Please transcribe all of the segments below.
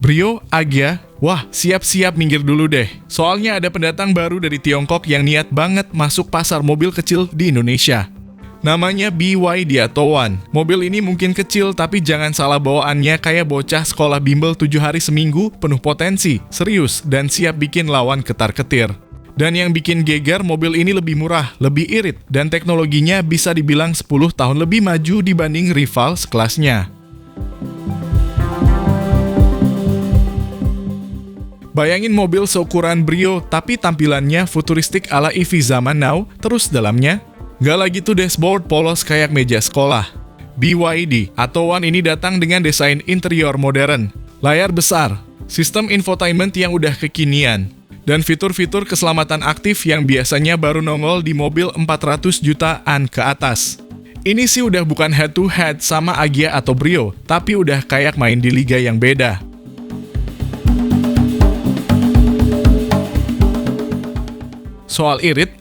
Brio, Agya, wah siap-siap minggir dulu deh. Soalnya ada pendatang baru dari Tiongkok yang niat banget masuk pasar mobil kecil di Indonesia. Namanya BYD atau One. Mobil ini mungkin kecil tapi jangan salah bawaannya kayak bocah sekolah bimbel 7 hari seminggu, penuh potensi, serius, dan siap bikin lawan ketar-ketir. Dan yang bikin geger, mobil ini lebih murah, lebih irit, dan teknologinya bisa dibilang 10 tahun lebih maju dibanding rival sekelasnya. Bayangin mobil seukuran Brio, tapi tampilannya futuristik ala EV zaman now, terus dalamnya nggak lagi tuh dashboard polos kayak meja sekolah. BYD atau One ini datang dengan desain interior modern, layar besar, sistem infotainment yang udah kekinian, dan fitur-fitur keselamatan aktif yang biasanya baru nongol di mobil 400 jutaan ke atas. Ini sih udah bukan head-to-head sama Agya atau Brio, tapi udah kayak main di liga yang beda. Soal irit,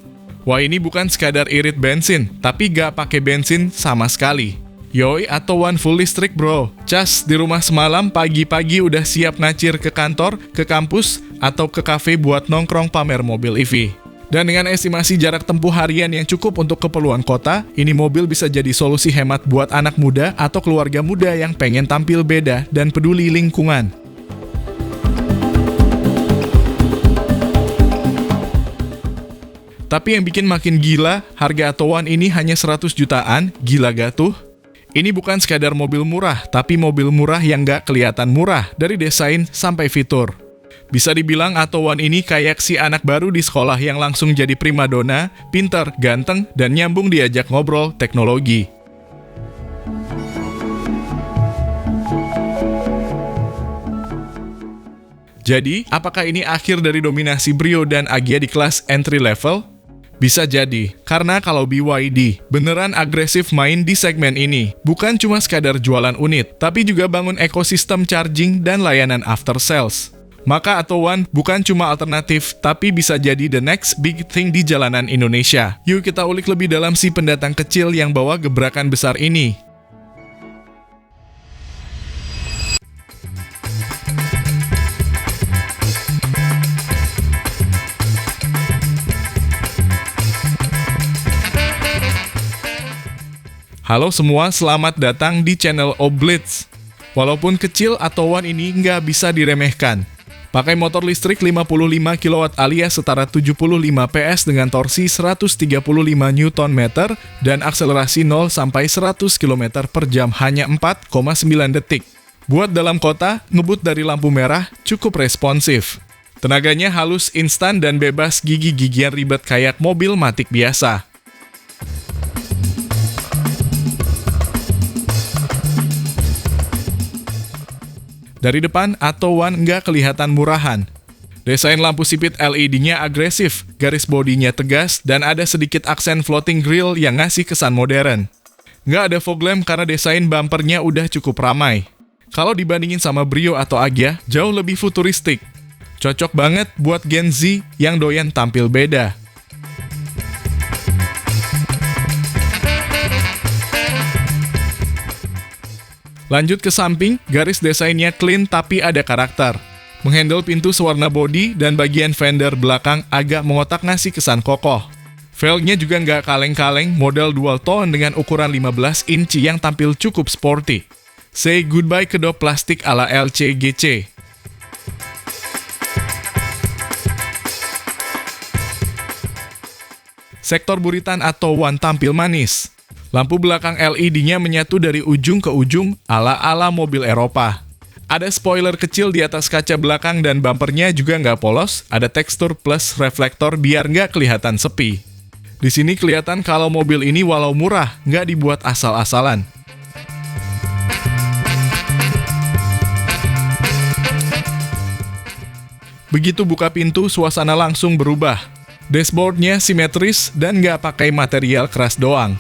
wah ini bukan sekadar irit bensin, tapi gak pakai bensin sama sekali. Yoi atau One full listrik bro, cas di rumah semalam pagi-pagi udah siap ngacir ke kantor, ke kampus, atau ke kafe buat nongkrong pamer mobil EV. Dan dengan estimasi jarak tempuh harian yang cukup untuk keperluan kota, ini mobil bisa jadi solusi hemat buat anak muda atau keluarga muda yang pengen tampil beda dan peduli lingkungan. Tapi yang bikin makin gila, harga atau One ini hanya 100 jutaan, gila gak tuh? Ini bukan sekadar mobil murah, tapi mobil murah yang gak kelihatan murah, dari desain sampai fitur. Bisa dibilang atau One ini kayak si anak baru di sekolah yang langsung jadi primadona, pinter, ganteng, dan nyambung diajak ngobrol teknologi. Jadi, apakah ini akhir dari dominasi Brio dan Agya di kelas entry level? Bisa jadi, karena kalau BYD beneran agresif main di segmen ini, bukan cuma sekadar jualan unit, tapi juga bangun ekosistem charging dan layanan after sales. Maka atau One bukan cuma alternatif, tapi bisa jadi the next big thing di jalanan Indonesia. Yuk kita ulik lebih dalam si pendatang kecil yang bawa gebrakan besar ini. Halo semua, selamat datang di channel Oblitz. Walaupun kecil atau One ini nggak bisa diremehkan. Pakai motor listrik 55 kW alias setara 75 PS dengan torsi 135 Nm dan akselerasi 0 sampai 100 km per jam hanya 4,9 detik. Buat dalam kota, ngebut dari lampu merah cukup responsif. Tenaganya halus, instan, dan bebas gigi-gigian ribet kayak mobil matic biasa. Dari depan, atau One nggak kelihatan murahan. Desain lampu sipit LED-nya agresif, garis bodinya tegas, dan ada sedikit aksen floating grille yang ngasih kesan modern. Nggak ada fog lamp karena desain bumpernya udah cukup ramai. Kalau dibandingin sama Brio atau Agya, jauh lebih futuristik. Cocok banget buat Gen Z yang doyan tampil beda. Lanjut ke samping, garis desainnya clean tapi ada karakter. Menghandle pintu sewarna bodi dan bagian fender belakang agak mengotak ngasih kesan kokoh. Velgnya juga nggak kaleng-kaleng, model dual tone dengan ukuran 15 inci yang tampil cukup sporty. Say goodbye ke dop plastik ala LCGC. Sektor buritan atau One tampil manis. Lampu belakang LED-nya menyatu dari ujung ke ujung ala-ala mobil Eropa. Ada spoiler kecil di atas kaca belakang dan bumpernya juga nggak polos, ada tekstur plus reflektor biar nggak kelihatan sepi. Di sini kelihatan kalau mobil ini walau murah, nggak dibuat asal-asalan. Begitu buka pintu, suasana langsung berubah. Dashboardnya simetris dan nggak pakai material keras doang.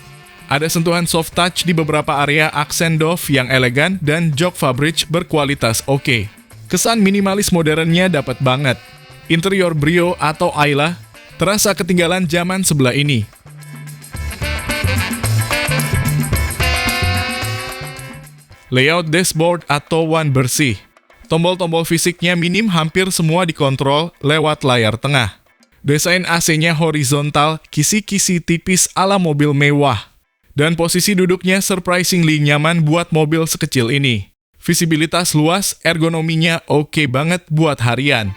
Ada sentuhan soft touch di beberapa area, aksen doff yang elegan, dan jok fabric berkualitas oke. Kesan minimalis modernnya dapat banget. Interior Brio atau Ayla terasa ketinggalan zaman sebelah ini. Layout dashboard atau One bersih. Tombol-tombol fisiknya minim, hampir semua dikontrol lewat layar tengah. Desain AC-nya horizontal, kisi-kisi tipis ala mobil mewah. Dan posisi duduknya surprisingly nyaman buat mobil sekecil ini. Visibilitas luas, ergonominya oke banget buat harian.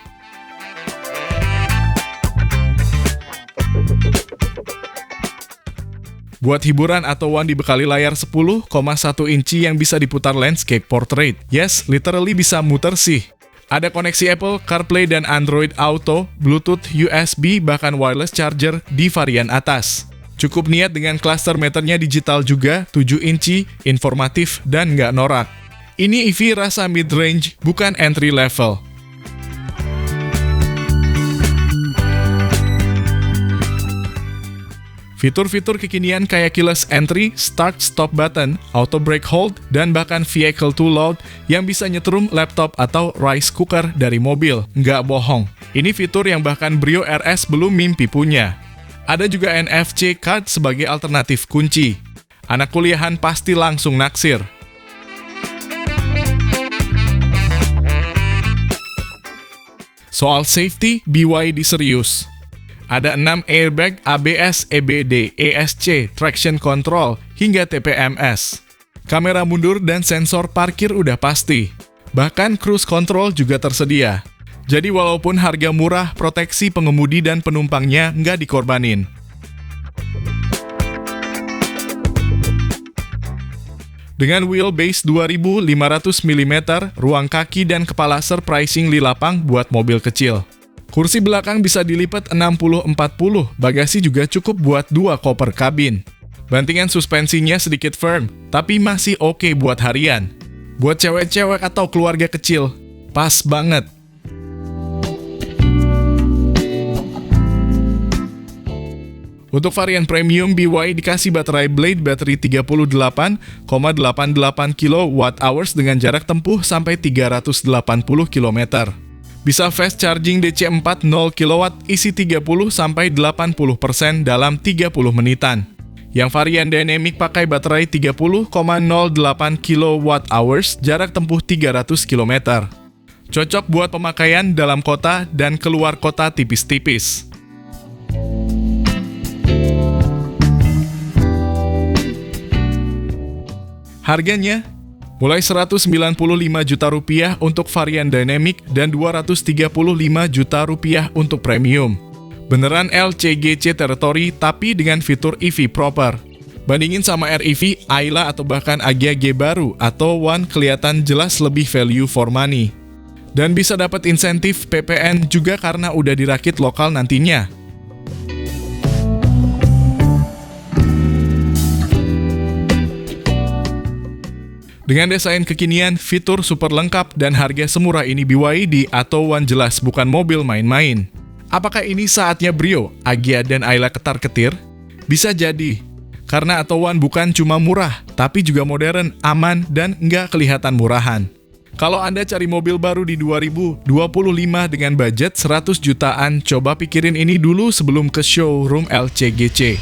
Buat hiburan, Atto1 dibekali layar 10,1 inci yang bisa diputar landscape portrait. Yes, literally bisa muter sih. Ada koneksi Apple CarPlay dan Android Auto, Bluetooth, USB, bahkan wireless charger di varian atas. Cukup niat dengan cluster meternya digital juga, 7 inci, informatif, dan nggak norak. Ini EV rasa mid-range, bukan entry level. Fitur-fitur kekinian kayak keyless entry, start-stop button, auto brake hold, dan bahkan vehicle to load yang bisa nyetrum laptop atau rice cooker dari mobil. Nggak bohong, ini fitur yang bahkan Brio RS belum mimpi punya. Ada juga NFC card sebagai alternatif kunci. Anak kuliahan pasti langsung naksir. Soal safety, BYD serius. Ada 6 airbag, ABS, EBD, ESC, traction control, hingga TPMS. Kamera mundur dan sensor parkir udah pasti. Bahkan cruise control juga tersedia. Jadi walaupun harga murah, proteksi pengemudi dan penumpangnya nggak dikorbanin. Dengan wheelbase 2500 mm, ruang kaki dan kepala surprisingly lapang buat mobil kecil. Kursi belakang bisa dilipat 60-40, bagasi juga cukup buat 2 koper kabin. Bantingan suspensinya sedikit firm, tapi masih oke buat harian. Buat cewek-cewek atau keluarga kecil, pas banget. Untuk varian premium, BYD dikasih baterai Blade bateri 38,88 kWh dengan jarak tempuh sampai 380 km. Bisa fast charging DC 4 0 kW, isi 30-80% dalam 30 menitan. Yang varian Dynamic pakai baterai 30,08 kWh, jarak tempuh 300 km. Cocok buat pemakaian dalam kota dan keluar kota tipis-tipis. Harganya mulai Rp195 juta untuk varian Dynamic dan Rp235 juta untuk premium. Beneran LCGC territory tapi dengan fitur EV proper. Bandingin sama REV, Ayla atau bahkan Agya G baru, Atto1 kelihatan jelas lebih value for money. Dan bisa dapat insentif PPN juga karena udah dirakit lokal nantinya. Dengan desain kekinian, fitur super lengkap, dan harga semurah ini, BYD Atto1 jelas bukan mobil main-main. Apakah ini saatnya Brio, Agya, dan Ayla ketar-ketir? Bisa jadi, karena Atto1 bukan cuma murah, tapi juga modern, aman, dan nggak kelihatan murahan. Kalau Anda cari mobil baru di 2025 dengan budget 100 jutaan, coba pikirin ini dulu sebelum ke showroom LCGC.